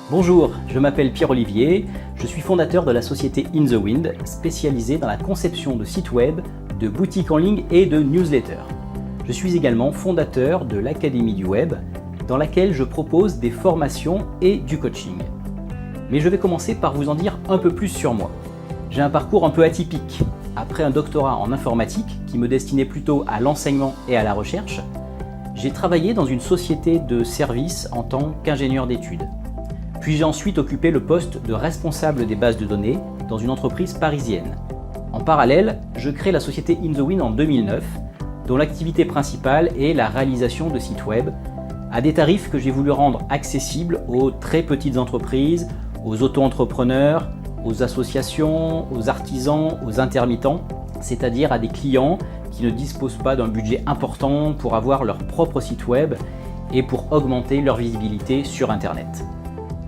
Bonjour, je m'appelle Pierre-Olivier, je suis fondateur de la société In The Wind, spécialisée dans la conception de sites web, de boutiques en ligne et de newsletters. Je suis également fondateur de l'Académie du Web, dans laquelle je propose des formations et du coaching. Mais je vais commencer par vous en dire un peu plus sur moi. J'ai un parcours un peu atypique. Après un doctorat en informatique qui me destinait plutôt à l'enseignement et à la recherche, j'ai travaillé dans une société de services en tant qu'ingénieur d'études. Puis j'ai ensuite occupé le poste de responsable des bases de données dans une entreprise parisienne. En parallèle, je crée la société In The Wind en 2009, dont l'activité principale est la réalisation de sites web à des tarifs que j'ai voulu rendre accessibles aux très petites entreprises, aux auto-entrepreneurs, aux associations, aux artisans, aux intermittents, c'est-à-dire à des clients qui ne disposent pas d'un budget important pour avoir leur propre site web et pour augmenter leur visibilité sur Internet.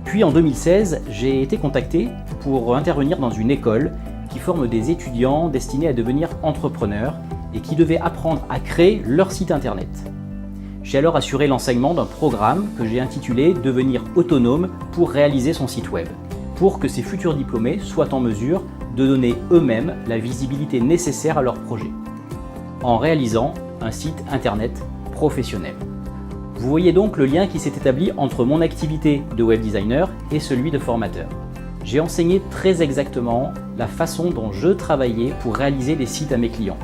Puis en 2016, j'ai été contacté pour intervenir dans une école qui forme des étudiants destinés à devenir entrepreneurs et qui devaient apprendre à créer leur site internet. J'ai alors assuré l'enseignement d'un programme que j'ai intitulé « Devenir autonome pour réaliser son site web », pour que ces futurs diplômés soient en mesure de donner eux-mêmes la visibilité nécessaire à leur projet, en réalisant un site internet professionnel. Vous voyez donc le lien qui s'est établi entre mon activité de web designer et celui de formateur. J'ai enseigné très exactement la façon dont je travaillais pour réaliser des sites à mes clients.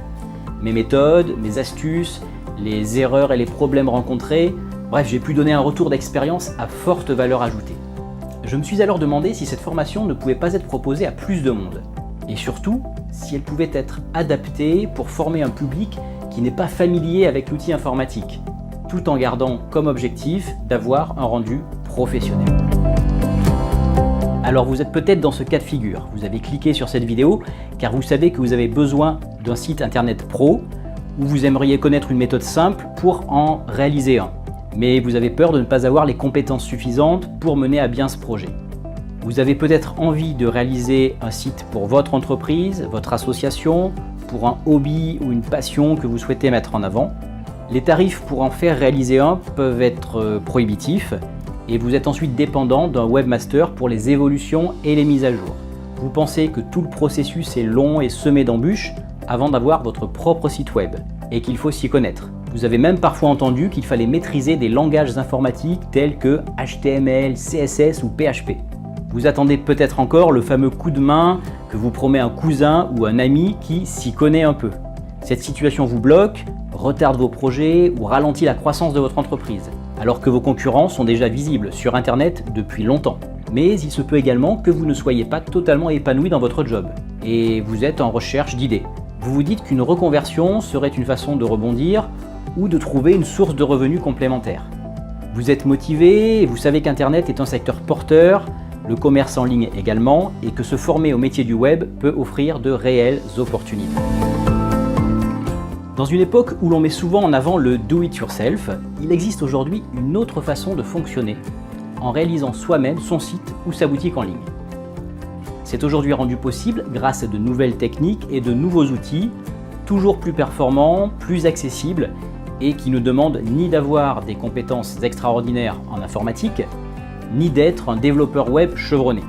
Mes méthodes, mes astuces, les erreurs et les problèmes rencontrés, bref, j'ai pu donner un retour d'expérience à forte valeur ajoutée. Je me suis alors demandé si cette formation ne pouvait pas être proposée à plus de monde. Et surtout, si elle pouvait être adaptée pour former un public qui n'est pas familier avec l'outil informatique, tout en gardant comme objectif d'avoir un rendu professionnel. Alors vous êtes peut-être dans ce cas de figure, vous avez cliqué sur cette vidéo car vous savez que vous avez besoin d'un site internet pro ou vous aimeriez connaître une méthode simple pour en réaliser un. Mais vous avez peur de ne pas avoir les compétences suffisantes pour mener à bien ce projet. Vous avez peut-être envie de réaliser un site pour votre entreprise, votre association, pour un hobby ou une passion que vous souhaitez mettre en avant. Les tarifs pour en faire réaliser un peuvent être prohibitifs et vous êtes ensuite dépendant d'un webmaster pour les évolutions et les mises à jour. Vous pensez que tout le processus est long et semé d'embûches avant d'avoir votre propre site web et qu'il faut s'y connaître. Vous avez même parfois entendu qu'il fallait maîtriser des langages informatiques tels que HTML, CSS ou PHP. Vous attendez peut-être encore le fameux coup de main que vous promet un cousin ou un ami qui s'y connaît un peu. Cette situation vous bloque, retarde vos projets ou ralentit la croissance de votre entreprise, alors que vos concurrents sont déjà visibles sur Internet depuis longtemps. Mais il se peut également que vous ne soyez pas totalement épanoui dans votre job et vous êtes en recherche d'idées. Vous vous dites qu'une reconversion serait une façon de rebondir ou de trouver une source de revenus complémentaire. Vous êtes motivé et vous savez qu'Internet est un secteur porteur, le commerce en ligne également, et que se former au métier du web peut offrir de réelles opportunités. Dans une époque où l'on met souvent en avant le do-it-yourself, il existe aujourd'hui une autre façon de fonctionner, en réalisant soi-même son site ou sa boutique en ligne. C'est aujourd'hui rendu possible grâce à de nouvelles techniques et de nouveaux outils, toujours plus performants, plus accessibles, et qui ne demandent ni d'avoir des compétences extraordinaires en informatique, ni d'être un développeur web chevronné.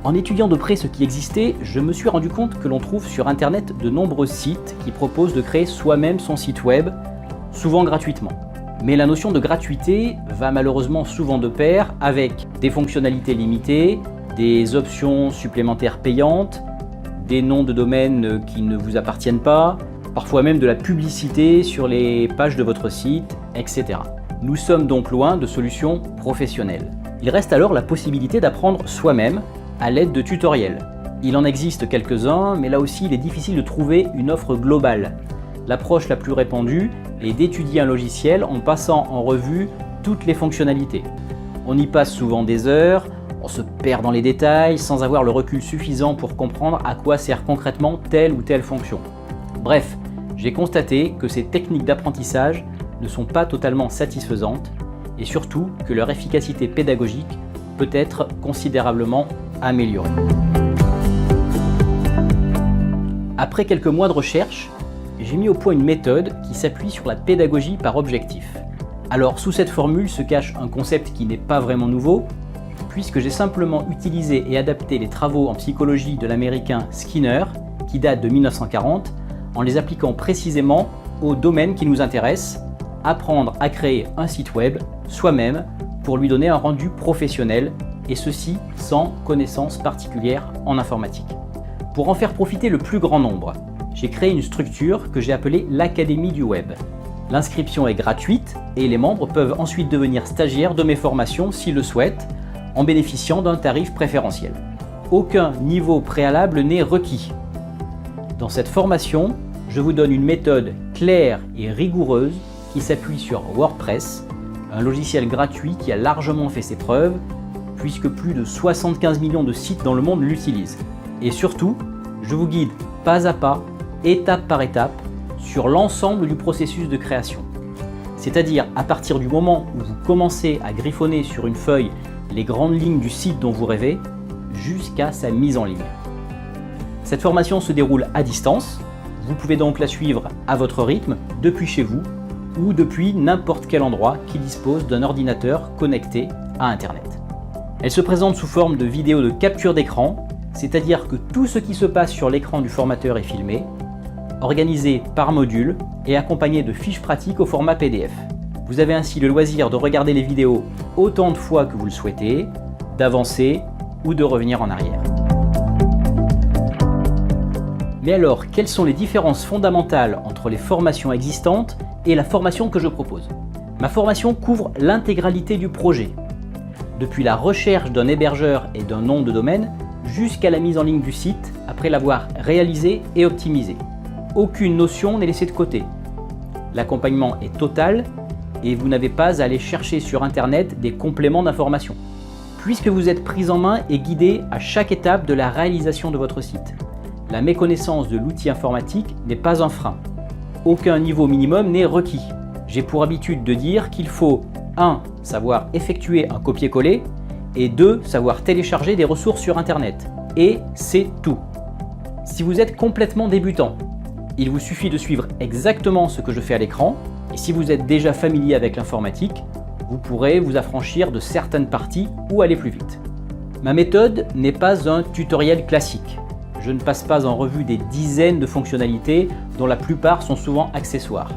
En étudiant de près ce qui existait, je me suis rendu compte que l'on trouve sur Internet de nombreux sites qui proposent de créer soi-même son site web, souvent gratuitement. Mais la notion de gratuité va malheureusement souvent de pair avec des fonctionnalités limitées, des options supplémentaires payantes, des noms de domaine qui ne vous appartiennent pas, parfois même de la publicité sur les pages de votre site, etc. Nous sommes donc loin de solutions professionnelles. Il reste alors la possibilité d'apprendre soi-même à l'aide de tutoriels. Il en existe quelques-uns, mais là aussi il est difficile de trouver une offre globale. L'approche la plus répandue est d'étudier un logiciel en passant en revue toutes les fonctionnalités. On y passe souvent des heures, on se perd dans les détails sans avoir le recul suffisant pour comprendre à quoi sert concrètement telle ou telle fonction. Bref, j'ai constaté que ces techniques d'apprentissage ne sont pas totalement satisfaisantes et surtout que leur efficacité pédagogique peut être considérablement améliorée. Après quelques mois de recherche, j'ai mis au point une méthode qui s'appuie sur la pédagogie par objectif. Alors sous cette formule se cache un concept qui n'est pas vraiment nouveau, puisque j'ai simplement utilisé et adapté les travaux en psychologie de l'américain Skinner, qui datent de 1940, en les appliquant précisément au domaine qui nous intéresse, apprendre à créer un site web soi-même pour lui donner un rendu professionnel, et ceci sans connaissance particulière en informatique. Pour en faire profiter le plus grand nombre, j'ai créé une structure que j'ai appelée l'Académie du Web. L'inscription est gratuite et les membres peuvent ensuite devenir stagiaires de mes formations s'ils le souhaitent, en bénéficiant d'un tarif préférentiel. Aucun niveau préalable n'est requis. Dans cette formation, je vous donne une méthode claire et rigoureuse qui s'appuie sur WordPress, un logiciel gratuit qui a largement fait ses preuves, puisque plus de 75 millions de sites dans le monde l'utilisent. Et surtout, je vous guide pas à pas, étape par étape, sur l'ensemble du processus de création. C'est-à-dire à partir du moment où vous commencez à griffonner sur une feuille les grandes lignes du site dont vous rêvez, jusqu'à sa mise en ligne. Cette formation se déroule à distance, vous pouvez donc la suivre à votre rythme, depuis chez vous, ou depuis n'importe quel endroit qui dispose d'un ordinateur connecté à Internet. Elle se présente sous forme de vidéo de capture d'écran, c'est-à-dire que tout ce qui se passe sur l'écran du formateur est filmé, organisé par module et accompagné de fiches pratiques au format PDF. Vous avez ainsi le loisir de regarder les vidéos autant de fois que vous le souhaitez, d'avancer ou de revenir en arrière. Mais alors, quelles sont les différences fondamentales entre les formations existantes et la formation que je propose? Ma formation couvre l'intégralité du projet, depuis la recherche d'un hébergeur et d'un nom de domaine jusqu'à la mise en ligne du site après l'avoir réalisé et optimisé. Aucune notion n'est laissée de côté. L'accompagnement est total et vous n'avez pas à aller chercher sur Internet des compléments d'information, puisque vous êtes pris en main et guidé à chaque étape de la réalisation de votre site. La méconnaissance de l'outil informatique n'est pas un frein. Aucun niveau minimum n'est requis. J'ai pour habitude de dire qu'il faut 1. Savoir effectuer un copier-coller et 2. Savoir télécharger des ressources sur Internet. Et c'est tout. Si vous êtes complètement débutant, il vous suffit de suivre exactement ce que je fais à l'écran, et si vous êtes déjà familier avec l'informatique, vous pourrez vous affranchir de certaines parties ou aller plus vite. Ma méthode n'est pas un tutoriel classique. Je ne passe pas en revue des dizaines de fonctionnalités dont la plupart sont souvent accessoires.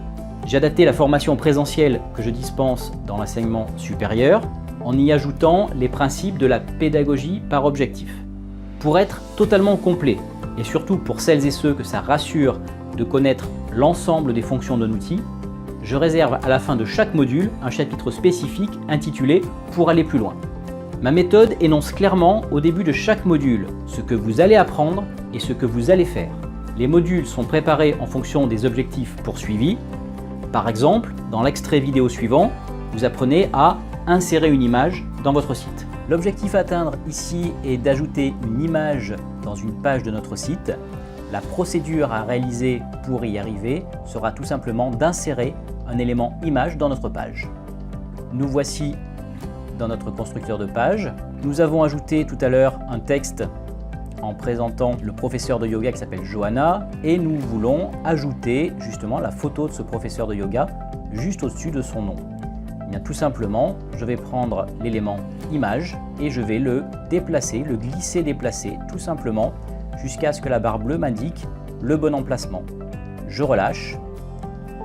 J'ai adapté la formation présentielle que je dispense dans l'enseignement supérieur en y ajoutant les principes de la pédagogie par objectif. Pour être totalement complet, et surtout pour celles et ceux que ça rassure de connaître l'ensemble des fonctions d'un outil, je réserve à la fin de chaque module un chapitre spécifique intitulé « Pour aller plus loin ». Ma méthode énonce clairement au début de chaque module ce que vous allez apprendre et ce que vous allez faire. Les modules sont préparés en fonction des objectifs poursuivis. Par exemple, dans l'extrait vidéo suivant, vous apprenez à insérer une image dans votre site. L'objectif à atteindre ici est d'ajouter une image dans une page de notre site. La procédure à réaliser pour y arriver sera tout simplement d'insérer un élément image dans notre page. Nous voici dans notre constructeur de page. Nous avons ajouté tout à l'heure un texte en présentant le professeur de yoga qui s'appelle Johanna et nous voulons ajouter justement la photo de ce professeur de yoga juste au-dessus de son nom. Eh bien, tout simplement, je vais prendre l'élément image et je vais le déplacer, le glisser-déplacer tout simplement jusqu'à ce que la barre bleue m'indique le bon emplacement. Je relâche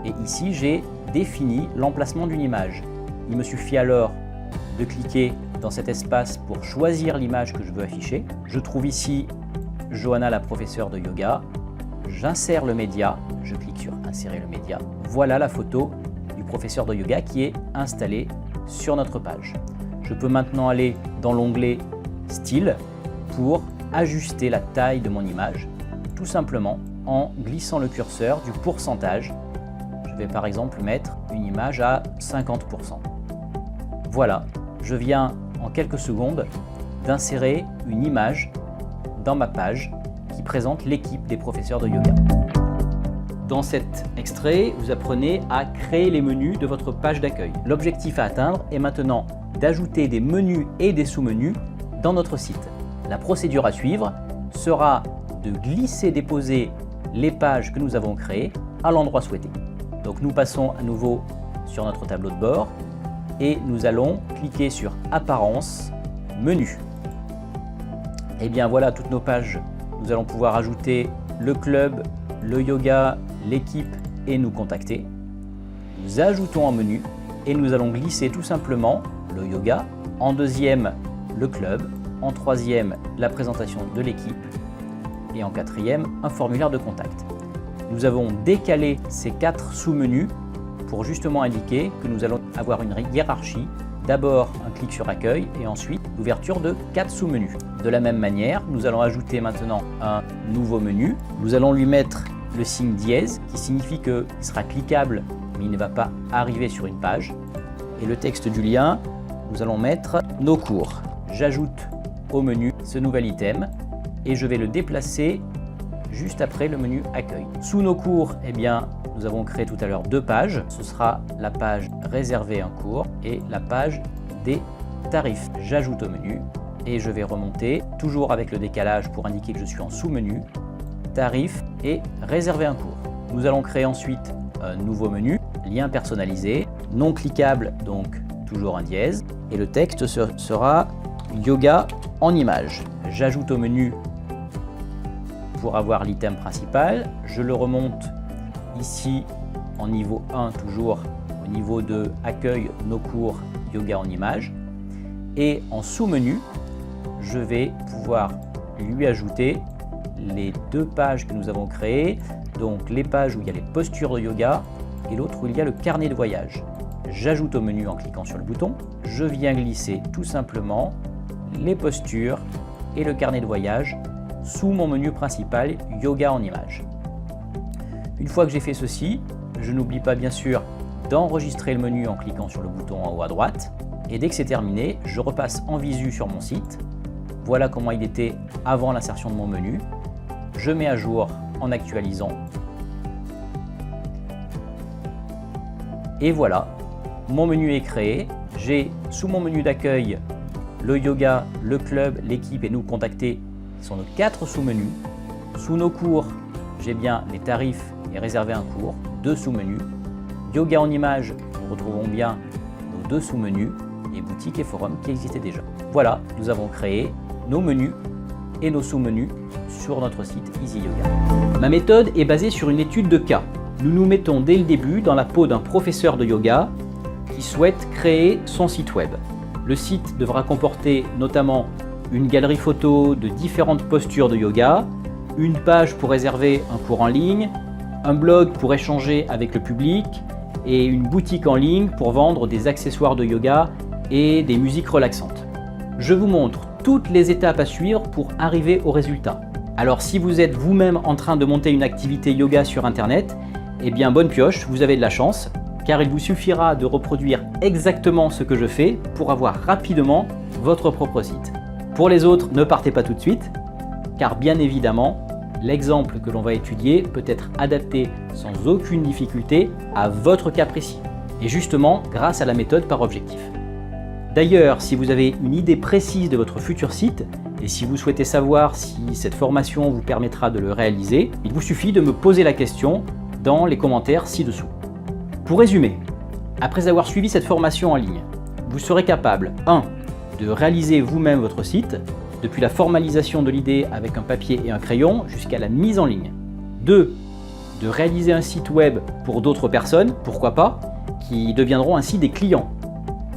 et ici j'ai défini l'emplacement d'une image. Il me suffit alors de cliquer dans cet espace pour choisir l'image que je veux afficher. Je trouve ici Johanna, la professeure de yoga. J'insère le média, je clique sur insérer le média. Voilà la photo du professeur de yoga qui est installée sur notre page. Je peux maintenant aller dans l'onglet style pour ajuster la taille de mon image, tout simplement en glissant le curseur du pourcentage. Je vais par exemple mettre une image à 50%. Voilà, je viens en quelques secondes d'insérer une image dans ma page qui présente l'équipe des professeurs de yoga. Dans cet extrait, vous apprenez à créer les menus de votre page d'accueil. L'objectif à atteindre est maintenant d'ajouter des menus et des sous-menus dans notre site. La procédure à suivre sera de glisser-déposer les pages que nous avons créées à l'endroit souhaité. Donc nous passons à nouveau sur notre tableau de bord et nous allons cliquer sur Apparence menu. Et bien voilà toutes nos pages. Nous allons pouvoir ajouter le club, le yoga, l'équipe et nous contacter. Nous ajoutons un menu et nous allons glisser tout simplement le yoga, en deuxième le club, en troisième la présentation de l'équipe et en quatrième un formulaire de contact. Nous avons décalé ces 4 sous-menus pour justement indiquer que nous allons avoir une hiérarchie. D'abord un clic sur accueil et ensuite l'ouverture de 4 sous-menus. De la même manière, nous allons ajouter maintenant un nouveau menu. Nous allons lui mettre le signe dièse qui signifie qu'il sera cliquable mais il ne va pas arriver sur une page. Et le texte du lien, nous allons mettre nos cours. J'ajoute au menu ce nouvel item et je vais le déplacer juste après le menu accueil. Sous nos cours, eh bien, nous avons créé tout à l'heure 2 pages. Ce sera la page réserver un cours et la page des tarifs. J'ajoute au menu et je vais remonter, toujours avec le décalage pour indiquer que je suis en sous-menu, tarifs et réserver un cours. Nous allons créer ensuite un nouveau menu, lien personnalisé, non cliquable, donc toujours un dièse, et le texte sera yoga en image. J'ajoute au menu pour avoir l'item principal, je le remonte ici en niveau 1, toujours au niveau de accueil, nos cours, yoga en image, et en sous-menu, je vais pouvoir lui ajouter les 2 pages que nous avons créées, donc les pages où il y a les postures de yoga et l'autre où il y a le carnet de voyage. J'ajoute au menu en cliquant sur le bouton, je viens glisser tout simplement les postures et le carnet de voyage sous mon menu principal yoga en image. Une fois que j'ai fait ceci, je n'oublie pas bien sûr d'enregistrer le menu en cliquant sur le bouton en haut à droite et dès que c'est terminé, je repasse en visu sur mon site. Voilà comment il était avant l'insertion de mon menu. Je mets à jour en actualisant. Et voilà, mon menu est créé. J'ai sous mon menu d'accueil le yoga, le club, l'équipe et nous contacter qui sont nos 4 sous-menus. Sous nos cours, j'ai bien les tarifs et réserver un cours, 2 sous-menus. Yoga en image, nous retrouvons bien nos 2 sous-menus et boutique et forum qui existaient déjà. Voilà, nous avons créé nos menus et nos sous-menus sur notre site Easy Yoga. Ma méthode est basée sur une étude de cas. Nous nous mettons dès le début dans la peau d'un professeur de yoga qui souhaite créer son site web. Le site devra comporter notamment une galerie photo de différentes postures de yoga, une page pour réserver un cours en ligne, un blog pour échanger avec le public et une boutique en ligne pour vendre des accessoires de yoga et des musiques relaxantes. Je vous montre toutes les étapes à suivre pour arriver au résultat. Alors si vous êtes vous-même en train de monter une activité yoga sur internet, eh bien bonne pioche, vous avez de la chance, car il vous suffira de reproduire exactement ce que je fais pour avoir rapidement votre propre site. Pour les autres, ne partez pas tout de suite, car bien évidemment, l'exemple que l'on va étudier peut être adapté sans aucune difficulté à votre cas précis, et justement grâce à la méthode par objectif. D'ailleurs, si vous avez une idée précise de votre futur site, et si vous souhaitez savoir si cette formation vous permettra de le réaliser, il vous suffit de me poser la question dans les commentaires ci-dessous. Pour résumer, après avoir suivi cette formation en ligne, vous serez capable 1. de réaliser vous-même votre site, depuis la formalisation de l'idée avec un papier et un crayon jusqu'à la mise en ligne. 2. de réaliser un site web pour d'autres personnes, pourquoi pas, qui deviendront ainsi des clients.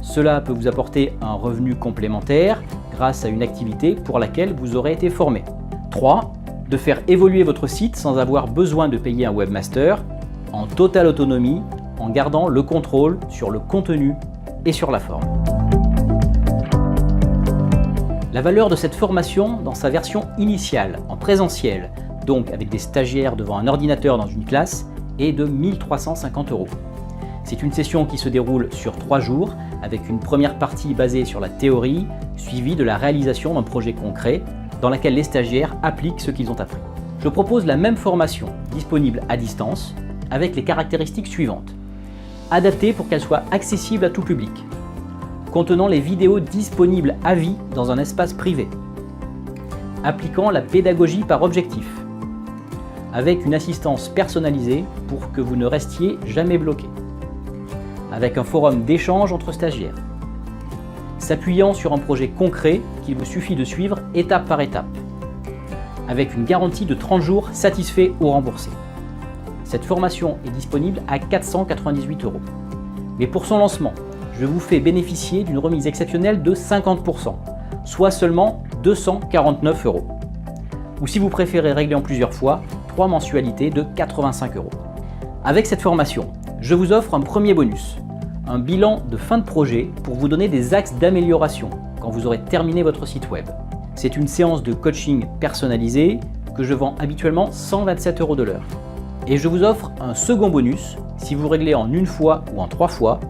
Cela peut vous apporter un revenu complémentaire grâce à une activité pour laquelle vous aurez été formé. 3. de faire évoluer votre site sans avoir besoin de payer un webmaster, en totale autonomie, en gardant le contrôle sur le contenu et sur la forme. La valeur de cette formation dans sa version initiale, en présentiel, donc avec des stagiaires devant un ordinateur dans une classe, est de 1 350 €. C'est une session qui se déroule sur 3 jours, avec une première partie basée sur la théorie, suivie de la réalisation d'un projet concret, dans laquelle les stagiaires appliquent ce qu'ils ont appris. Je propose la même formation, disponible à distance, avec les caractéristiques suivantes. Adaptée pour qu'elle soit accessible à tout public. Contenant les vidéos disponibles à vie dans un espace privé. Appliquant la pédagogie par objectif. Avec une assistance personnalisée pour que vous ne restiez jamais bloqué. Avec un forum d'échange entre stagiaires. s'appuyant sur un projet concret qu'il vous suffit de suivre étape par étape, avec une garantie de 30 jours satisfait ou remboursé. Cette formation est disponible à 498 €. Mais pour son lancement, je vous fais bénéficier d'une remise exceptionnelle de 50%, soit seulement 249 €. Ou si vous préférez régler en plusieurs fois, 3 mensualités de 85 €. Avec cette formation, je vous offre un premier bonus, un bilan de fin de projet pour vous donner des axes d'amélioration quand vous aurez terminé votre site web. C'est une séance de coaching personnalisée que je vends habituellement 127 € de l'heure. Et je vous offre un second bonus, si vous réglez en une fois ou en 3 fois,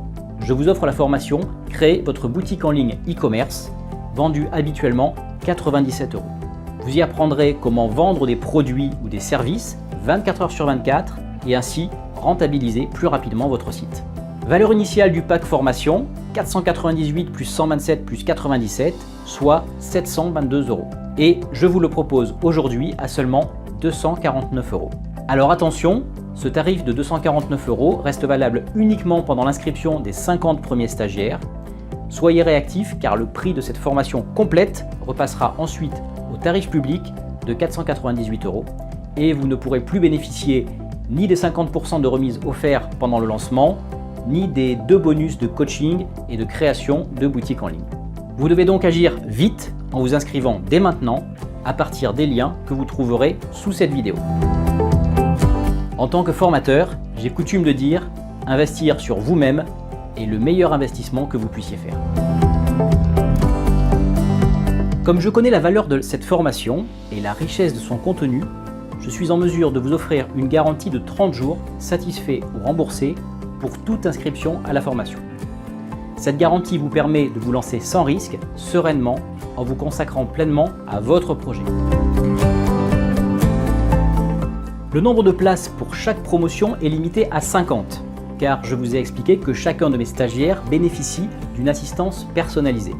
je vous offre la formation Créer votre boutique en ligne e-commerce, vendue habituellement 97 €. Vous y apprendrez comment vendre des produits ou des services 24 heures sur 24 et ainsi rentabiliser plus rapidement votre site. Valeur initiale du pack formation, 498 plus 127 plus 97, soit 722 €. Et je vous le propose aujourd'hui à seulement 249 €. Alors attention, ce tarif de 249 € reste valable uniquement pendant l'inscription des 50 premiers stagiaires. Soyez réactifs car le prix de cette formation complète repassera ensuite au tarif public de 498 € et vous ne pourrez plus bénéficier ni des 50% de remise offerts pendant le lancement, ni des 2 bonus de coaching et de création de boutique en ligne. Vous devez donc agir vite en vous inscrivant dès maintenant à partir des liens que vous trouverez sous cette vidéo. En tant que formateur, j'ai coutume de dire investir sur vous-même est le meilleur investissement que vous puissiez faire. Comme je connais la valeur de cette formation et la richesse de son contenu, je suis en mesure de vous offrir une garantie de 30 jours satisfait ou remboursé pour toute inscription à la formation. Cette garantie vous permet de vous lancer sans risque, sereinement, en vous consacrant pleinement à votre projet. Le nombre de places pour chaque promotion est limité à 50, car je vous ai expliqué que chacun de mes stagiaires bénéficie d'une assistance personnalisée.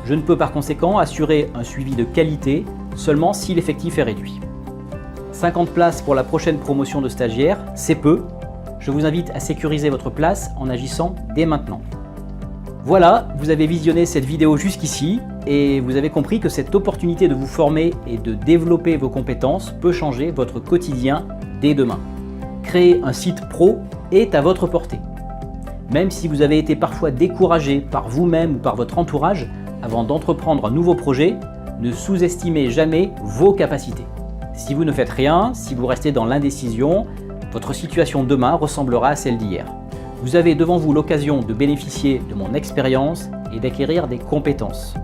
Je ne peux par conséquent assurer un suivi de qualité seulement si l'effectif est réduit. 50 places pour la prochaine promotion de stagiaires, c'est peu. Je vous invite à sécuriser votre place en agissant dès maintenant. Voilà, vous avez visionné cette vidéo jusqu'ici et vous avez compris que cette opportunité de vous former et de développer vos compétences peut changer votre quotidien dès demain. Créer un site pro est à votre portée. Même si vous avez été parfois découragé par vous-même ou par votre entourage avant d'entreprendre un nouveau projet, ne sous-estimez jamais vos capacités. Si vous ne faites rien, si vous restez dans l'indécision, votre situation demain ressemblera à celle d'hier. Vous avez devant vous l'occasion de bénéficier de mon expérience et d'acquérir des compétences.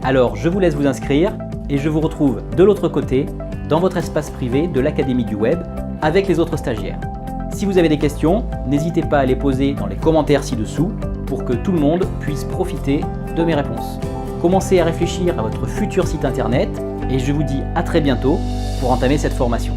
Alors je vous laisse vous inscrire et je vous retrouve de l'autre côté dans votre espace privé de l'Académie du Web avec les autres stagiaires. Si vous avez des questions, n'hésitez pas à les poser dans les commentaires ci-dessous pour que tout le monde puisse profiter de mes réponses. Commencez à réfléchir à votre futur site internet et je vous dis à très bientôt pour entamer cette formation.